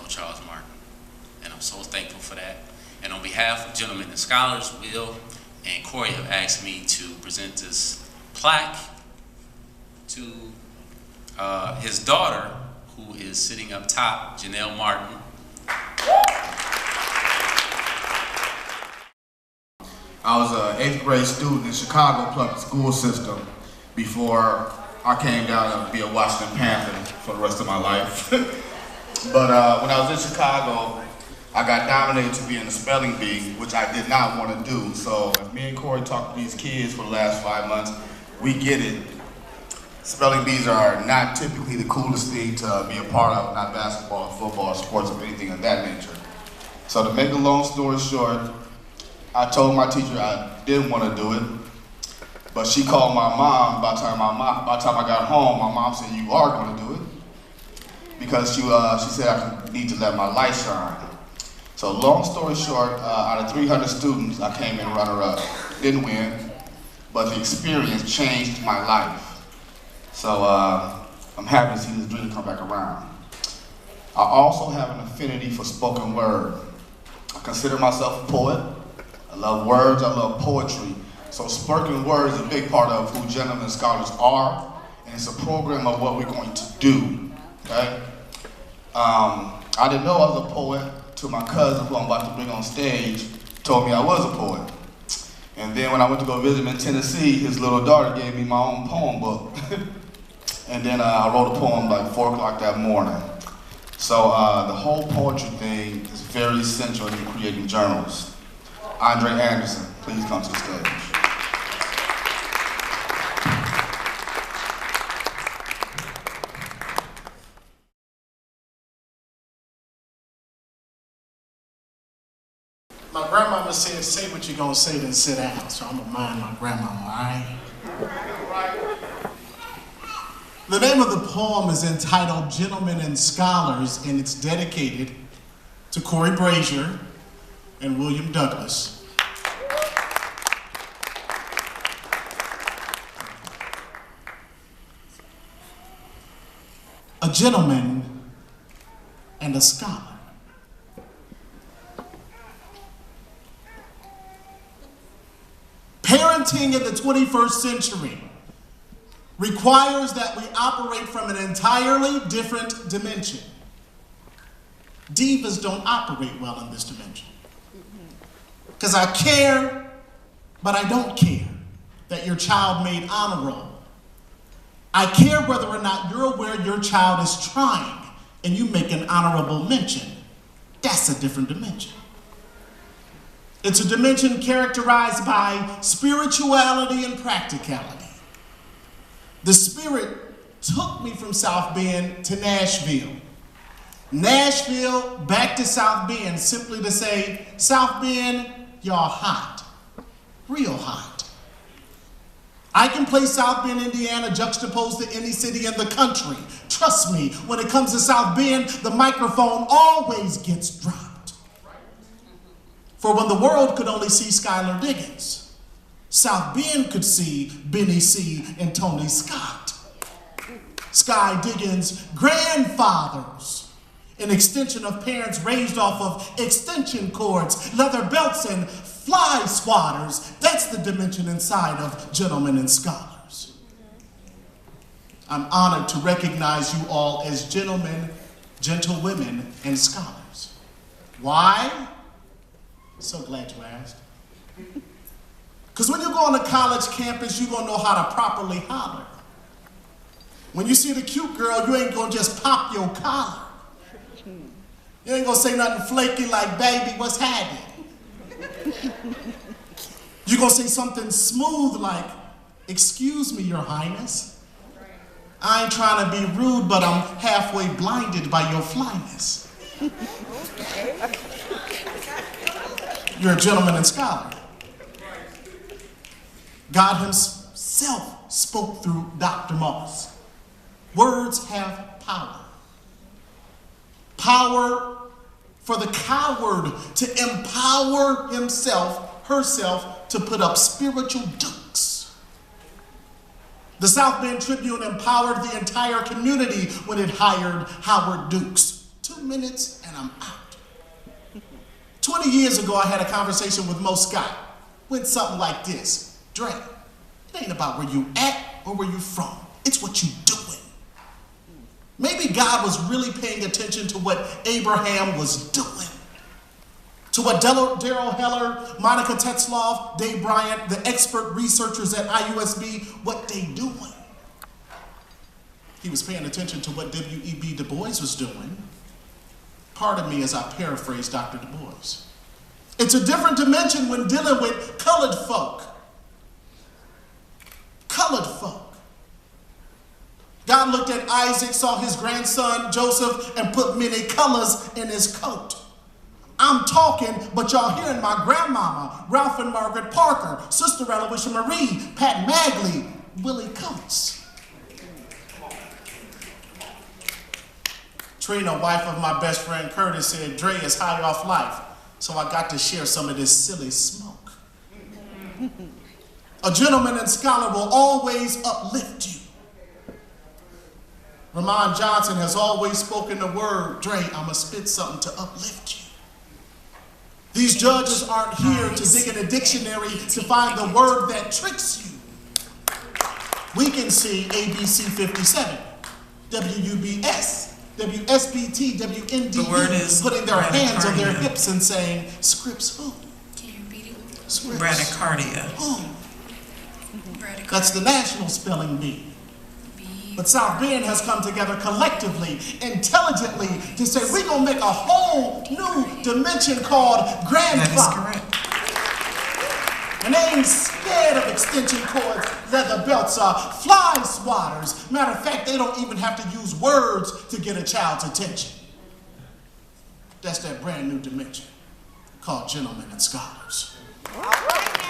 Charles Martin. And I'm so thankful for that. And on behalf of Gentlemen and Scholars, Will and Corey have asked me to present this plaque to his daughter, who is sitting up top, Janelle Martin. I was an 8th grade student in Chicago public school system before I came down to be a Washington Panther for the rest of my life. But when I was in Chicago, I got nominated to be in the spelling bee, which I did not want to do. So if me and Corey talked to these kids for the last 5 months, we get it. Spelling bees are not typically the coolest thing to be a part of, not basketball, football, sports, or anything of that nature. So to make a long story short, I told my teacher I didn't want to do it, but she called my mom. By the time I got home, my mom said, "You are going to do it," because she said I need to let my light shine. So long story short, out of 300 students, I came in runner-up. Didn't win, but the experience changed my life. So I'm happy to see this dream come back around. I also have an affinity for spoken word. I consider myself a poet. I love words, I love poetry. So spoken word is a big part of who Gentlemen and Scholars are, and it's a program of what we're going to do, okay? I didn't know I was a poet till my cousin, who I'm about to bring on stage, told me I was a poet. And then when I went to go visit him in Tennessee, his little daughter gave me my own poem book. And then I wrote a poem like 4 o'clock that morning. So the whole poetry thing is very essential in creating journals. Andre Anderson, please come to the stage. My grandmama said, "Say what you're gonna say, then sit down." So I'm gonna mind my grandmama, all right? The name of the poem is entitled Gentlemen and Scholars, and it's dedicated to Corey Brazier and William Douglas. A gentleman and a scholar. Parenting in the 21st century requires that we operate from an entirely different dimension. Divas don't operate well in this dimension. Because I care, but I don't care that your child made honor roll. I care whether or not you're aware your child is trying and you make an honorable mention. That's a different dimension. It's a dimension characterized by spirituality and practicality. The Spirit took me from South Bend to Nashville. Nashville back to South Bend, simply to say, South Bend, y'all hot, real hot. I can play South Bend, Indiana, juxtaposed to any city in the country. Trust me, when it comes to South Bend, the microphone always gets dropped. For when the world could only see Skylar Diggins, South Bend could see Benny C. and Tony Scott. Sky Diggins' grandfathers, an extension of parents raised off of extension cords, leather belts, and fly swatters. That's the dimension inside of Gentlemen and Scholars. I'm honored to recognize you all as gentlemen, gentlewomen, and scholars. Why? So glad you asked. Because when you go on a college campus, you're going to know how to properly holler. When you see the cute girl, you ain't going to just pop your collar. You ain't going to say nothing flaky like, "Baby, what's happening?" You're going to say something smooth like, "Excuse me, Your Highness. I ain't trying to be rude, but I'm halfway blinded by your flyness." You're a gentleman and scholar. God himself spoke through Dr. Moss. Words have power. Power for the coward to empower himself, herself, to put up spiritual dukes. The South Bend Tribune empowered the entire community when it hired Howard Dukes. 2 minutes and I'm out. 20 years ago, I had a conversation with Mo Scott. Went something like this. Dre, it ain't about where you at or where you from. It's what you doing. Maybe God was really paying attention to what Abraham was doing. To what Daryl Heller, Monica Tetzloff, Dave Bryant, the expert researchers at IUSB, what they doing. He was paying attention to what W.E.B. Du Bois was doing. Pardon me as I paraphrase Dr. Du Bois. It's a different dimension when dealing with colored folk. Colored folk. God looked at Isaac, saw his grandson Joseph, and put many colors in his coat. I'm talking, but y'all hearing my grandmama, Ralph and Margaret Parker, Sister Eloisha Marie, Pat Magley, Willie Coates. Trina, wife of my best friend Curtis, said Dre is high off life, so I got to share some of this silly smoke. A gentleman and scholar will always uplift you. Ramon Johnson has always spoken the word, Dre, I'ma spit something to uplift you. These judges aren't here to dig in a dictionary to find the word that tricks you. We can see ABC 57, WUBS, WSBT, WNDU putting their hands on their hips and saying, Scripps who? Can you repeat it? Scripps. Bradycardia. Who? That's the national spelling bee. But South Bend has come together collectively, intelligently, to say we're going to make a whole new dimension called grandfather. That is correct. And they ain't scared of extension cords, leather belts, fly swatters. Matter of fact, they don't even have to use words to get a child's attention. That's that brand new dimension called gentlemen and scholars. All right.